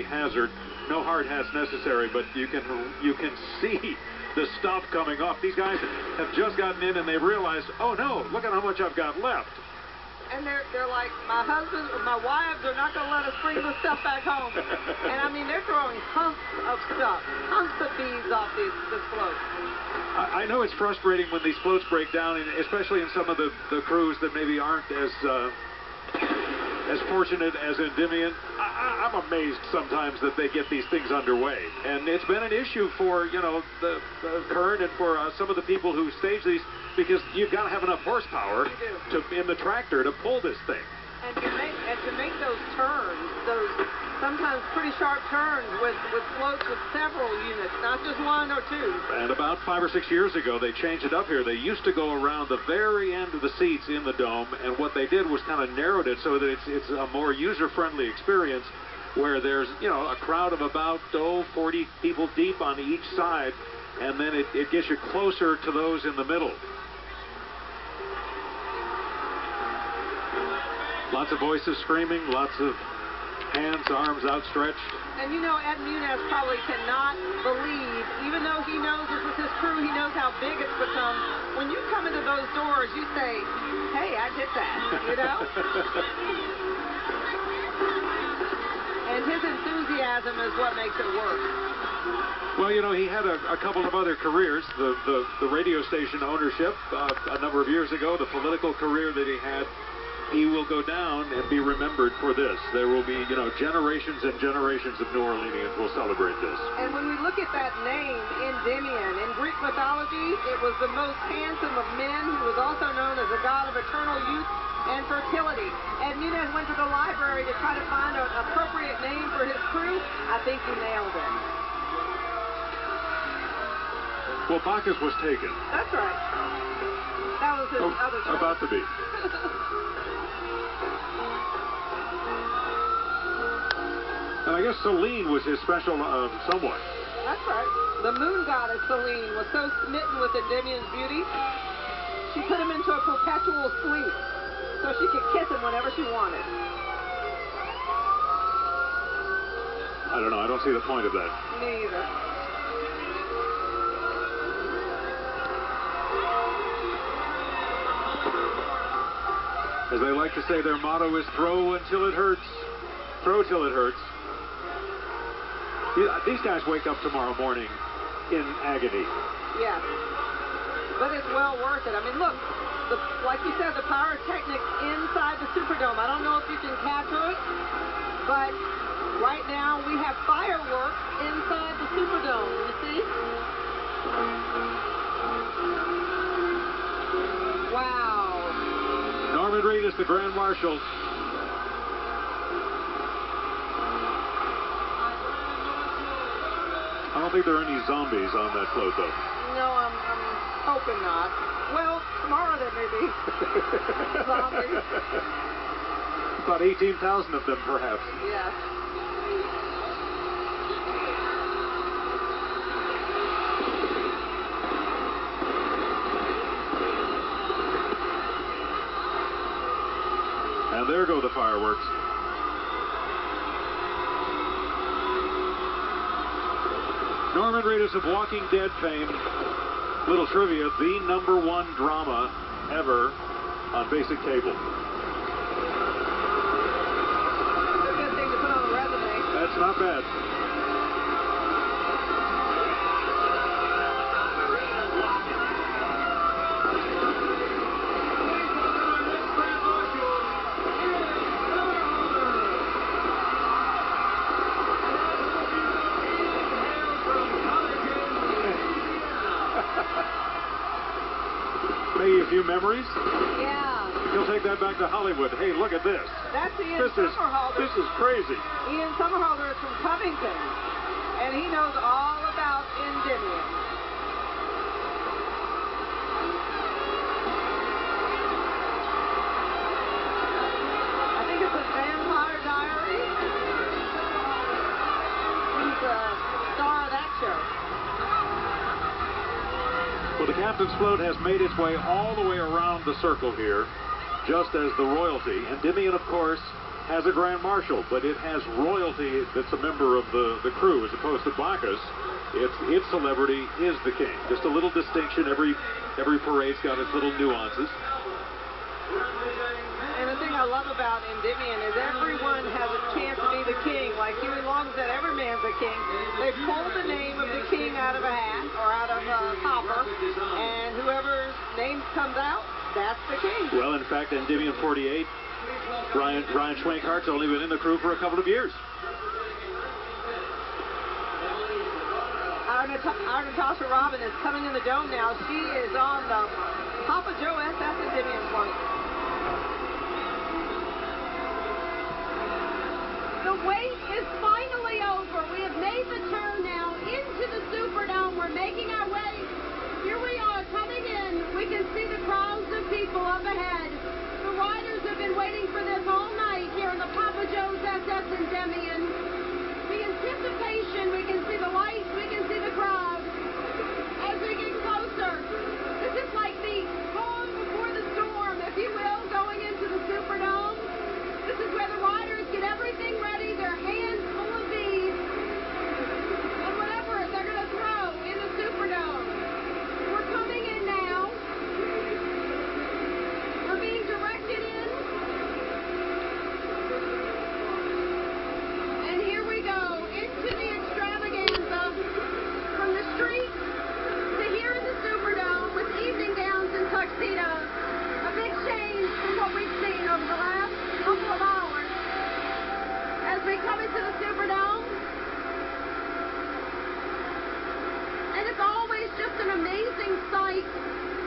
hazard. No hard hats necessary, but you can see the stuff coming off. These guys have just gotten in and they realized, oh no, look at how much I've got left. And they're like, my husband or my wives are not going to let us bring the stuff back home. And I mean, they're throwing humps of stuff, humps of beads off this float. I know it's frustrating when these floats break down, and especially in some of the crews that maybe aren't as fortunate as Endymion. I'm amazed sometimes that they get these things underway, and it's been an issue for the Kern and for some of the people who stage these, because you've got to have enough horsepower in the tractor to pull this thing. And to make those turns, those sometimes pretty sharp turns with floats with several units, not just one or two. And about 5 or 6 years ago, they changed it up here. They used to go around the very end of the seats in the dome, and what they did was kind of narrowed it so that it's a more user-friendly experience, where there's a crowd of about 40 people deep on each side, and then it gets you closer to those in the middle. Lots of voices screaming, lots of hands, arms outstretched. And Ed Muniz probably cannot believe, even though he knows this is his crew, he knows how big it's become. When you come into those doors, you say, hey, I did that, And his enthusiasm is what makes it work. Well, he had a couple of other careers, the radio station ownership a number of years ago, the political career that he had. He will go down and be remembered for this. There will be, generations and generations of New Orleanians will celebrate this. And when we look at that name, Endymion, in Greek mythology, it was the most handsome of men. He was also known as the god of eternal youth and fertility. And Muniz went to the library to try to find an appropriate name for his crew. I think he nailed it. Well, Bacchus was taken. That's right. That was his other choice. About to be. And I guess Selene was his special somewhat. That's right. The moon goddess Selene was so smitten with Endymion's beauty, she put him into a perpetual sleep so she could kiss him whenever she wanted. I don't know. I don't see the point of that. Me either. As they like to say, their motto is throw until it hurts. Throw till it hurts. These guys wake up tomorrow morning in agony. Yes. But it's well worth it. I mean, look, like you said, the pyrotechnics inside the Superdome. I don't know if you can capture it, but right now we have fireworks inside the Superdome. You see? Wow. Norman Reed is the Grand Marshal. I don't think there are any zombies on that float, though. No, I'm hoping not. Well, tomorrow there may be zombies. About 18,000 of them, perhaps. Yes. And there go the fireworks. Norman Reedus of Walking Dead fame. Little trivia, the #1 drama ever on basic cable. That's a good thing to put on the resume. That's not bad. Maybe a few memories? Yeah. You'll take that back to Hollywood. Hey, look at this. That's Ian Somerhalder. This is crazy. Ian Somerhalder is from Covington, and he knows all about Endymion. I think it's a Vampire Diaries. He's the star of that show. Well, the captain's float has made its way all the way around the circle here, just as the royalty. Endymion, of course, has a grand marshal, but it has royalty that's a member of the crew, as opposed to Bacchus. Its celebrity is the king. Just a little distinction. Every parade's got its little nuances. And the thing I love about Endymion is everyone has a chance to be the king. Like Huey Long said, every man's a king. They pull the name of the king out of a hat or out of a hopper, and whoever's name comes out, that's the king. Well, in fact, Endymion 48, Ryan Schwenkhart's only been in the crew for a couple of years. Our Natasha Robin is coming in the dome now. She is on the Papa Joe SS Endymion flight. The wait is finally over. We have made the turn now into the Superdome. We're making our way. Here we are coming in. We can see the crowds of people up ahead. The riders have been waiting for this all night here in the Papa Joe's SS Endymion. The anticipation, we can see the lights, we can see the crowd. As we get closer, this is like the calm before the storm, if you will, going into the Superdome. This is where the riders get everything ready, their hands full of beads, and whatever they're going to throw in the Superdome. We're coming in now. We're being directed in. And here we go, into the Extravaganza, from the street to here in the Superdome with evening gowns and tuxedos. A big change from what we've seen over the last couple of hours as we come into the Superdome. And it's always just an amazing sight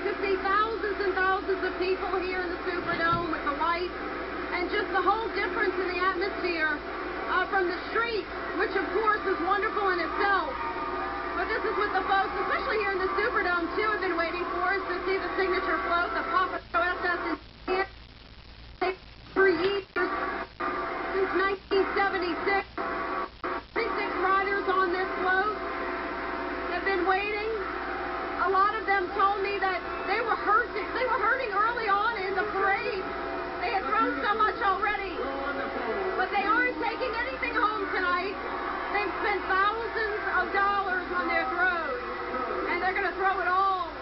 to see thousands and thousands of people here in the Superdome with the lights and just the whole difference in the atmosphere from the street, which of course is wonderful in itself. But this is what the folks, especially here in the Superdome too, have been waiting for, is to see the signature float, the Papa Joe SS for years, since 1976. 36 riders on this float have been waiting. A lot of them told me that they were hurting. They were hurting early on in the parade. They had thrown so much already. But they aren't taking anything home tonight. They've spent thousands of dollars on their throws. And they're going to throw it all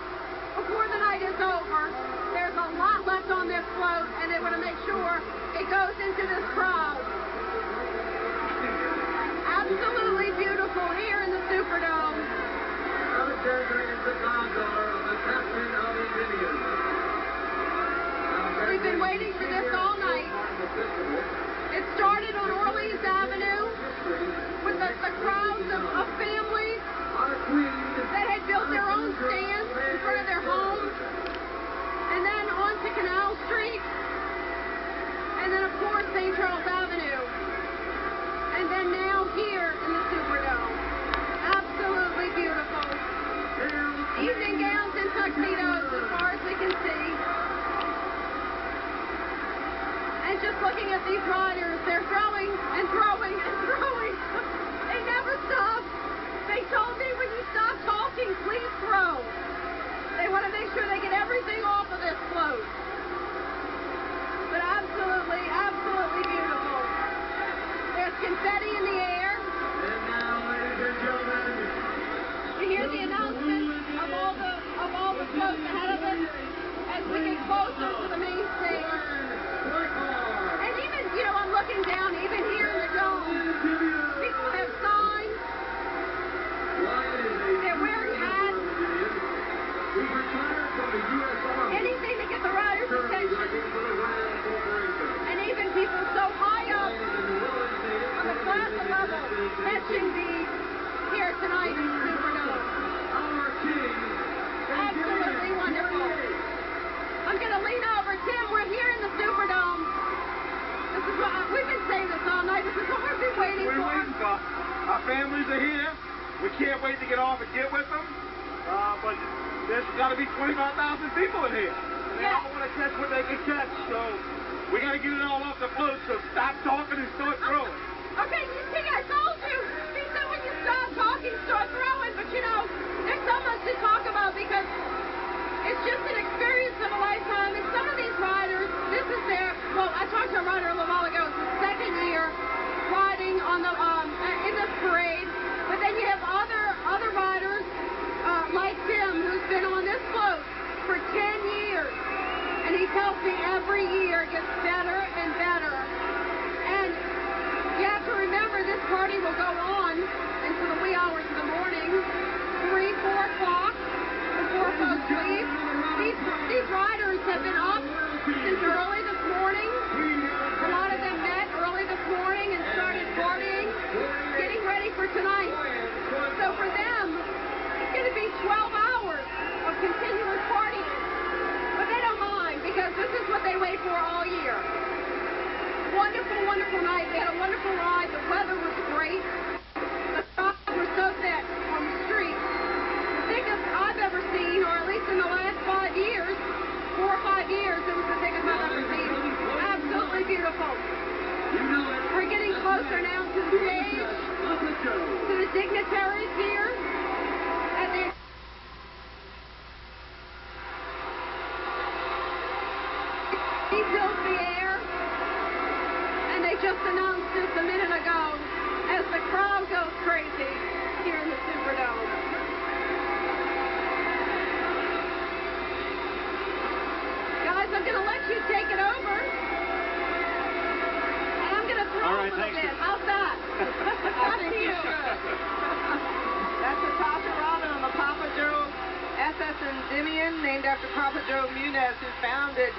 before the night is over. There's a lot left on this float, and they want to make sure it goes into this crowd. Absolutely beautiful here in the Superdome. We've been waiting for this all night. It started on Orleans Avenue with the crowds of families that had built their own stands in front of their homes, and then on to Canal Street, and then of course St. Charles Avenue, and then now here in the Superdome. Absolutely beautiful. Evening gowns and tuxedos as far as we can see. And just looking at these riders, they're throwing and throwing and throwing. They never stop. They told me, when you stop talking, please throw. They want to make sure they get everything off of this float. But absolutely, absolutely beautiful. There's confetti in the air. And now, ladies and gentlemen, You hear the announcement of all the floats ahead of us as we get closer to the main stage. And even, I'm looking down, even here in the dome, people have signs. They're wearing hats. Anything to get the riders' attention. And even people so high up on the plaza level catching beads here tonight in the Superdome. Absolutely wonderful. I'm going to lean over. Tim, we're here in the Superdome. This is what we've been saying this all night. This is what we've been waiting for. Our families are here. We can't wait to get off and get with them. But there's got to be 25,000 people in here. And they all want to catch what they can catch. So we got to get it all off the float. So stop talking and start throwing. Okay, you see, I told you. He said when you stop talking, start throwing. But there's so much to talk about because it's just an experience of a lifetime. And some of these riders, this is their, well, I talked to a rider a little while ago. It's the for tonight. So for them, it's going to be 12 hours of continuous partying. But they don't mind, because this is what they wait for all year. Wonderful, wonderful night. We had a wonderful ride. The weather was great. The crowds were so thick on the street. The thickest I've ever seen, or at least in the last 5 years, 4 or 5 years, it was the thickest I've ever seen. Absolutely beautiful. We're getting closer now to the stage, to the dignitaries here. And he fills the air. And they just announced this a minute ago as the crowd goes crazy here in the Superdome. Guys, I'm going to let you take it over. And I'm going to throw a little bit. How's that? I think you should. That's Natasha Robin on the Papa Joe SS Endymion, named after Papa Joe Muniz, who founded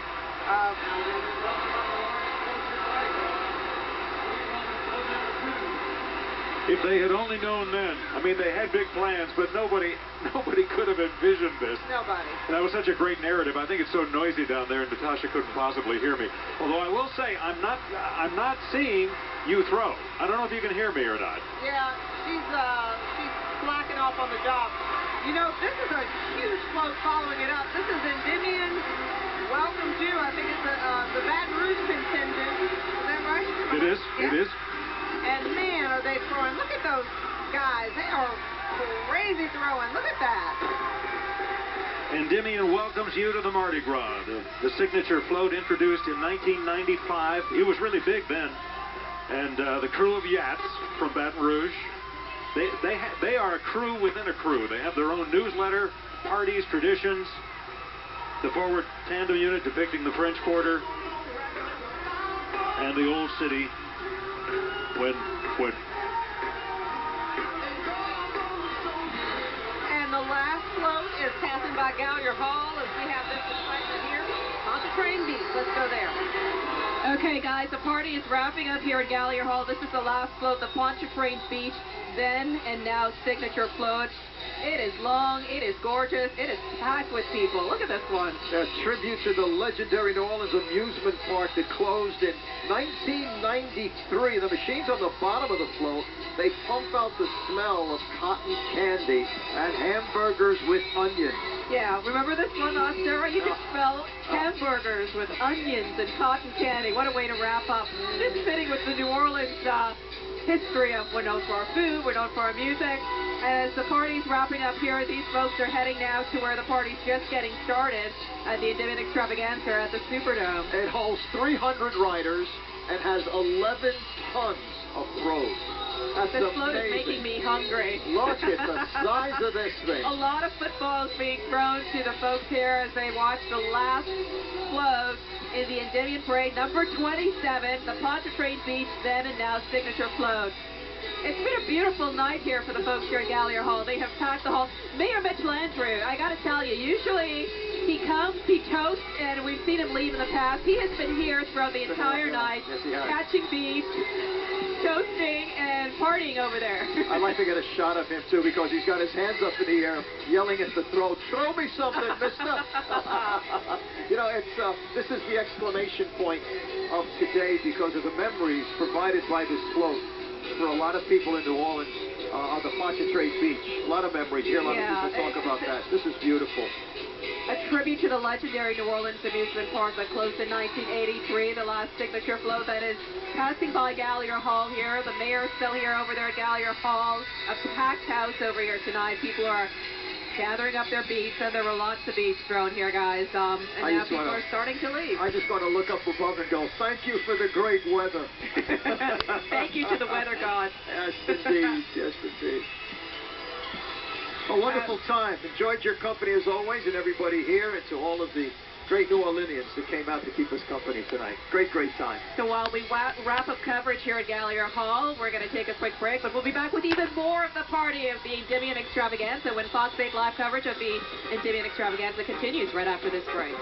If they had only known then, I mean, they had big plans, but nobody could have envisioned this. Nobody. And that was such a great narrative. I think it's so noisy down there, and Natasha couldn't possibly hear me. Although I will say, I'm not seeing you throw. I don't know if you can hear me or not. Yeah, she's slacking off on the job. You know, this is a huge float following it up. This is Endymion. Welcome to, I think it's the Baton Rouge contingent. Is that right? It is. Yeah. It is. And man, are they throwing. Look at those guys. They are crazy throwing. Look at that. Endymion welcomes you to the Mardi Gras. The signature float introduced in 1995. It was really big then. And the crew of Yats from Baton Rouge, they are a crew within a crew. They have their own newsletter, parties, traditions. The forward tandem unit depicting the French Quarter and the old city when and the last float is passing by Gallier Hall as we have this excitement here on the train beach. Let's go there. Okay, guys, the party is wrapping up here at Gallier Hall. This is the last float, the Pontchartrain Beach, then and now signature float. It is long, it is gorgeous, it is packed with people. Look at this one. A tribute to the legendary New Orleans amusement park that closed in 1993. The machines on the bottom of the float, they pump out the smell of cotton candy and hamburgers with onions. Yeah, remember this one, Sarah? You can smell hamburgers with onions and cotton candy. What a way to wrap up. It's fitting with the New Orleans history of we're known for our food, we're known for our music. As the party's wrapping up here, these folks are heading now to where the party's just getting started at the Endymion Extravaganza at the Superdome. It holds 300 riders and has 11 tons of throws. That's this float amazing. is making me hungry. Look at the size of this thing. A lot of footballs being thrown to the folks here as they watch the last float in the Endymion Parade, number 27, the Pontchartrain Beach, then and now signature float. It's been a beautiful night here for the folks here at Gallier Hall. They have packed the hall. Mayor Mitch Landrieu, I got to tell you, usually he comes, he toasts, and we've seen him leave in the past. He has been here throughout the entire night, catching beef, toasting, and partying over there. I'd like to get a shot of him, too, because he's got his hands up in the air, yelling at the throat, "Throw me something, mister!" You know, this is the exclamation point of today because of the memories provided by this float. For a lot of people in New Orleans on the Pontchartrain Beach. A lot of memories here. A lot of people talk about that. This is beautiful. A tribute to the legendary New Orleans amusement park that closed in 1983. The last signature float that is passing by Gallier Hall here. The mayor's still here over there at Gallier Hall. A packed house over here tonight. People are gathering up their beats, and there were lots of beats thrown here, guys. And now people are starting to leave. I just want to look up above and go, thank you for the great weather. Thank you to the weather god. Yes, indeed. Yes, indeed. A wonderful time. Enjoyed your company as always, and everybody here, and to all of the great New Orleanians that came out to keep us company tonight. Great, great time. So while we wrap up coverage here at Gallier Hall, we're going to take a quick break, but we'll be back with even more of the party of the Endymion Extravaganza when Fox 8 live coverage of the Endymion Extravaganza continues right after this break.